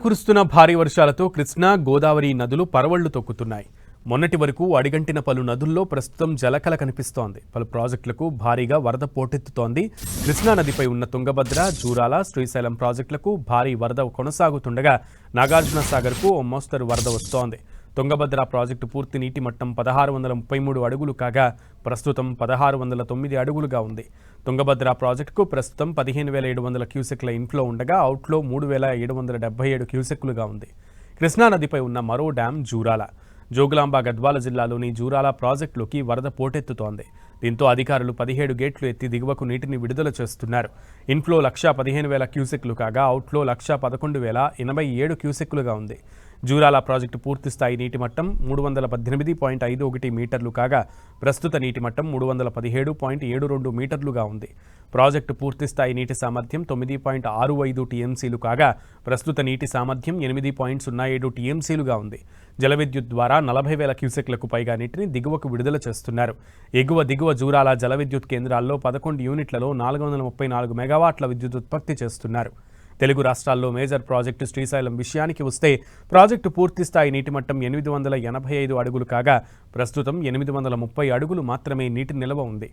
కురుస్తున్న భారీ వర్షాలతో కృష్ణా గోదావరి నదులు పరవళ్లు తొక్కుతున్నాయి. మొన్నటి వరకు అడిగంటిన పలు నదుల్లో ప్రస్తుతం జలకళ కనిపిస్తోంది. పలు ప్రాజెక్టులకు భారీగా వరద పోటెత్తుతోంది. కృష్ణా నదిపై ఉన్న తుంగభద్ర, జూరాల, శ్రీశైలం ప్రాజెక్టులకు భారీ వరద కొనసాగుతుండగా నాగార్జున సాగర్కు ఓ మోస్తరు వరద వస్తోంది. తుంగభద్ర ప్రాజెక్టు పూర్తి నీటి మట్టం 1633 అడుగులు కాగా ప్రస్తుతం 1609 అడుగులుగా ఉంది. తుంగభద్ర ప్రాజెక్టుకు ప్రస్తుతం 15,700 క్యూసెక్ల ఇన్ఫ్లో ఉండగా అవుట్లో 3,777 క్యూసెక్లుగా ఉంది. కృష్ణానదిపై ఉన్న మరో డ్యాం జూరాల. జోగులాంబ గద్వాల జిల్లాలోని జూరాల ప్రాజెక్టులోకి వరద పోటెత్తుతోంది. దీంతో అధికారులు 17 గేట్లు ఎత్తి దిగువకు నీటిని విడుదల చేస్తున్నారు. ఇన్ఫ్లో 1,15,000 క్యూసెక్లు కాగా అవుట్లో 1,11,087 క్యూసెక్లుగా ఉంది. జూరాల ప్రాజెక్టు పూర్తి స్థాయి నీటి మట్టం 318.51 మీటర్లు కాగా ప్రస్తుత నీటి మట్టం 317.72 మీటర్లుగా ఉంది. ప్రాజెక్టు పూర్తి స్థాయి నీటి సామర్థ్యం 9.65 టీఎంసీలు కాగా ప్రస్తుత నీటి సామర్థ్యం 8.07 టీఎంసీలుగా ఉంది. జల విద్యుత్ ద్వారా 40,000 క్యూసెక్లకు పైగా నీటిని దిగువకు విడుదల చేస్తున్నారు. దిగువ జూరాల జల విద్యుత్ కేంద్రాల్లో 11 యూనిట్లలో 434 మెగావాట్ల విద్యుత్ ఉత్పత్తి చేస్తున్నారు. తెలుగు రాష్ట్రాల్లో మేజర్ ప్రాజెక్టు శ్రీశైలం విషయానికి వస్తే ప్రాజెక్టు పూర్తి స్థాయి నీటి మట్టం 885 అడుగులు కాగా ప్రస్తుతం 830 అడుగులు మాత్రమే నీటి నిల్వ ఉంది.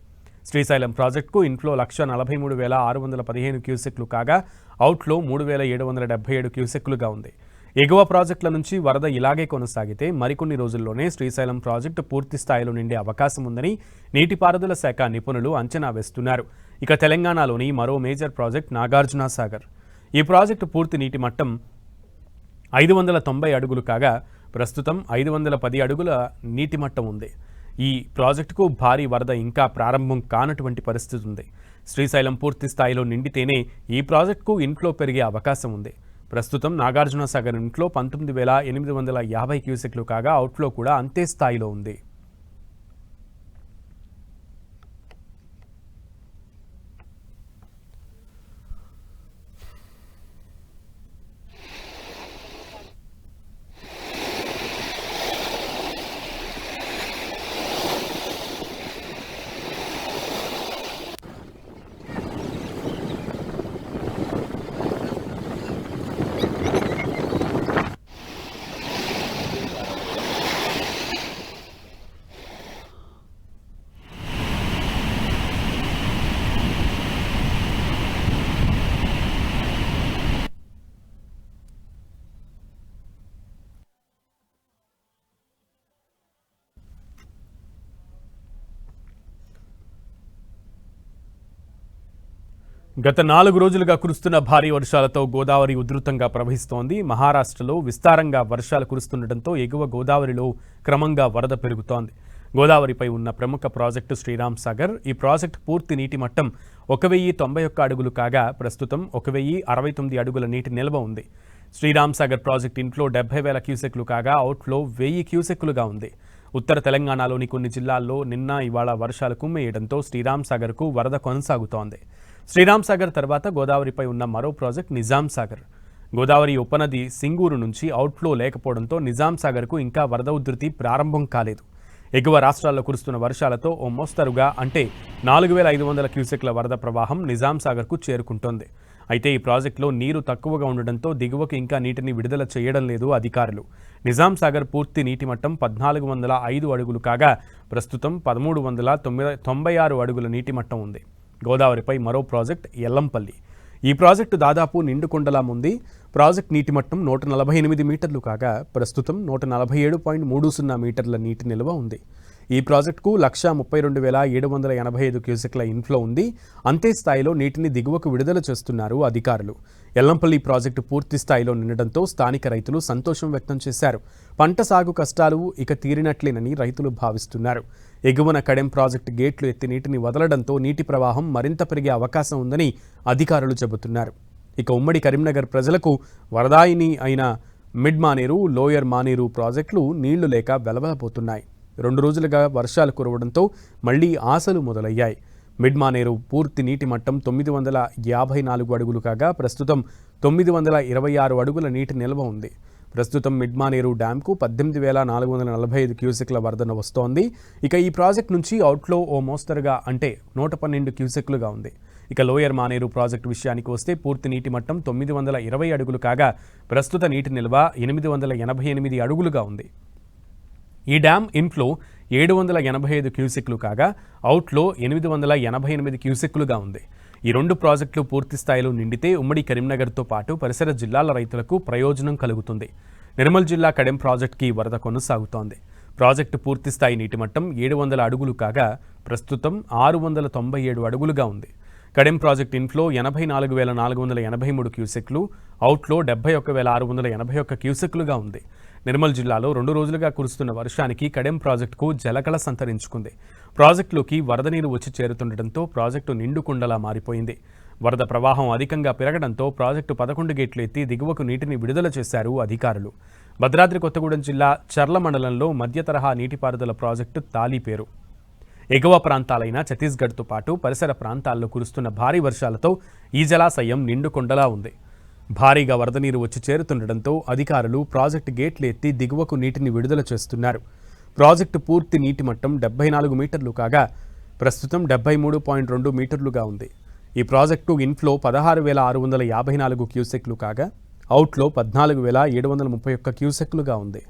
శ్రీశైలం ప్రాజెక్టుకు ఇన్ఫ్లో 1,43,615 క్యూసెక్లు కాగా అవుట్లో 3,777 క్యూసెక్లుగా ఉంది. ఎగువ ప్రాజెక్టుల నుంచి వరద ఇలాగే కొనసాగితే మరికొన్ని రోజుల్లోనే శ్రీశైలం ప్రాజెక్టు పూర్తి స్థాయిలో నిండే అవకాశం ఉందని నీటిపారుదల శాఖ నిపుణులు అంచనా వేస్తున్నారు. ఇక తెలంగాణలోని మరో మేజర్ ప్రాజెక్ట్ నాగార్జున సాగర్. ఈ ప్రాజెక్టు పూర్తి నీటి మట్టం 590 అడుగులు కాగా ప్రస్తుతం 510 అడుగుల నీటి మట్టం ఉంది. ఈ ప్రాజెక్టుకు భారీ వరద ఇంకా ప్రారంభం కానటువంటి పరిస్థితి ఉంది. శ్రీశైలం పూర్తి స్థాయిలో నిండితేనే ఈ ప్రాజెక్టుకు ఇన్ఫ్లో పెరిగే అవకాశం ఉంది. ప్రస్తుతం నాగార్జున సాగర్ ఇన్ఫ్లో 19,850 క్యూసెక్లు కాగా అవుట్ఫ్లో కూడా అంతే స్థాయిలో ఉంది. గత 4 రోజులుగా కురుస్తున్న భారీ వర్షాలతో గోదావరి ఉధృతంగా ప్రవహిస్తోంది. మహారాష్ట్రలో విస్తారంగా వర్షాలు కురుస్తుండటంతో ఎగువ గోదావరిలో క్రమంగా వరద పెరుగుతోంది. గోదావరిపై ఉన్న ప్రముఖ ప్రాజెక్టు శ్రీరామ్ సాగర్. ఈ ప్రాజెక్టు పూర్తి నీటి మట్టం 1,091 అడుగులు కాగా ప్రస్తుతం 1,069 అడుగుల నీటి నిల్వ ఉంది. శ్రీరామ్ సాగర్ ప్రాజెక్టు ఇన్ఫ్లో 70,000 క్యూసెక్లు కాగా అవుట్ఫ్లో 1,000 క్యూసెక్లుగా ఉంది. ఉత్తర తెలంగాణలోని కొన్ని జిల్లాల్లో నిన్న ఇవాళ వర్షాలు కుమ్మేయడంతో శ్రీరామ్ సాగర్కు వరద కొనసాగుతోంది. శ్రీరామ్ సాగర్ తర్వాత గోదావరిపై ఉన్న మరో ప్రాజెక్ట్ నిజాం సాగర్. గోదావరి ఉపనది సింగూరు నుంచి అవుట్ఫ్లో లేకపోవడంతో నిజాం సాగర్కు ఇంకా వరద ఉధృతి ప్రారంభం కాలేదు. ఎగువ రాష్ట్రాల్లో కురుస్తున్న వర్షాలతో ఓ మోస్తరుగా అంటే 4,500 క్యూసెక్ల వరద ప్రవాహం నిజాం సాగర్కు చేరుకుంటోంది. అయితే ఈ ప్రాజెక్టులో నీరు తక్కువగా ఉండడంతో దిగువకు ఇంకా నీటిని విడుదల చేయడం లేదు అధికారులు. నిజాం సాగర్ పూర్తి నీటి మట్టం 1,405 అడుగులు కాగా ప్రస్తుతం 1,396 అడుగుల నీటి మట్టం ఉంది. గోదావరిపై మరో ప్రాజెక్ట్ ఎల్లంపల్లి. ఈ ప్రాజెక్టు దాదాపు నిండుకొండలా ఉంది. ప్రాజెక్ట్ నీటి మట్టం 148 మీటర్లు కాగా ప్రస్తుతం 147.30 మీటర్ల నీటి నిల్వ ఉంది. ఈ ప్రాజెక్టుకు 132,785 క్యూసెక్ల ఇన్ఫ్లో ఉంది. అంతే స్థాయిలో నీటిని దిగువకు విడుదల చేస్తున్నారు అధికారులు. ఎల్లంపల్లి ప్రాజెక్టు పూర్తి స్థాయిలో నిండడంతో స్థానిక రైతులు సంతోషం వ్యక్తం చేశారు. పంట సాగు కష్టాలు ఇక తీరినట్లేనని రైతులు భావిస్తున్నారు. ఎగువన కడెం ప్రాజెక్టు గేట్లు ఎత్తి నీటిని వదలడంతో నీటి ప్రవాహం మరింత పెరిగే అవకాశం ఉందని అధికారులు చెబుతున్నారు. ఇక ఉమ్మడి కరీంనగర్ ప్రజలకు వరదాయిని అయిన మిడ్ మానేరు, లోయర్ మానేరు ప్రాజెక్టులు నీళ్లు లేక వెలవెలబోతున్నాయి. 2 రోజులుగా వర్షాలు కురవడంతో మళ్లీ ఆశలు మొదలయ్యాయి. మిడ్ మానేరు పూర్తి నీటి మట్టం 954 అడుగులు కాగా ప్రస్తుతం 926 అడుగుల నీటి నిల్వ ఉంది. ప్రస్తుతం మిడ్ మానేరు డ్యాంకు 18,445 క్యూసెక్ల వరదన వస్తోంది. ఇక ఈ ప్రాజెక్ట్ నుంచి అవుట్ఫ్లో ఓ మోస్తరుగా అంటే 112 క్యూసెక్లుగా ఉంది. ఇక లోయర్ మానేరు ప్రాజెక్టు విషయానికి వస్తే పూర్తి నీటి మట్టం 920 అడుగులు కాగా ప్రస్తుత నీటి నిల్వ 888 అడుగులుగా ఉంది. ఈ డ్యాం ఇన్ఫ్లో 785 క్యూసెక్లు కాగా అవుట్లో 888 క్యూసెక్లుగా ఉంది. ఈ రెండు ప్రాజెక్టులు పూర్తి స్థాయిలో నిండితే ఉమ్మడి కరీంనగర్తో పాటు పరిసర జిల్లాల రైతులకు ప్రయోజనం కలుగుతుంది. నిర్మల్ జిల్లా కడెం ప్రాజెక్టుకి వరద కొనసాగుతోంది. ప్రాజెక్టు పూర్తిస్థాయి నీటిమట్టం 700 అడుగులు కాగా ప్రస్తుతం 697 అడుగులుగా ఉంది. కడెం ప్రాజెక్టు ఇన్ఫ్లో 84,483 క్యూసెక్లు, అవుట్లో 71,681 క్యూసెక్లుగా ఉంది. నిర్మల్ జిల్లాలో 2 రోజులుగా కురుస్తున్న వర్షానికి కడెం ప్రాజెక్టుకు జలకళ సంతరించుకుంది. ప్రాజెక్టులోకి వరద నీరు వచ్చి చేరుతుండటంతో ప్రాజెక్టు నిండుకుండలా మారిపోయింది. వరద ప్రవాహం అధికంగా పెరగడంతో ప్రాజెక్టు 11 గేట్లు ఎత్తి దిగువకు నీటిని విడుదల చేశారు అధికారులు. భద్రాద్రి కొత్తగూడెం జిల్లా చర్ల మండలంలో మధ్య తరహా నీటిపారుదల ప్రాజెక్టు తాలిపేరు. ఎగువ ప్రాంతాలైన ఛత్తీస్గఢ్తో పాటు పరిసర ప్రాంతాల్లో కురుస్తున్న భారీ వర్షాలతో ఈ జలాశయం నిండుకొండలా ఉంది. భారీగా వరద నీరు వచ్చి చేరుతుండటంతో అధికారులు ప్రాజెక్టు గేట్లు ఎత్తి దిగువకు నీటిని విడుదల చేస్తున్నారు. ప్రాజెక్టు పూర్తి నీటి మట్టం 74 మీటర్లు కాగా ప్రస్తుతం 73.2 మీటర్లుగా ఉంది. ఈ ప్రాజెక్టు ఇన్ఫ్లో 16,654 క్యూసెక్లు కాగా అవుట్లో 14,731 క్యూసెక్లుగా ఉంది.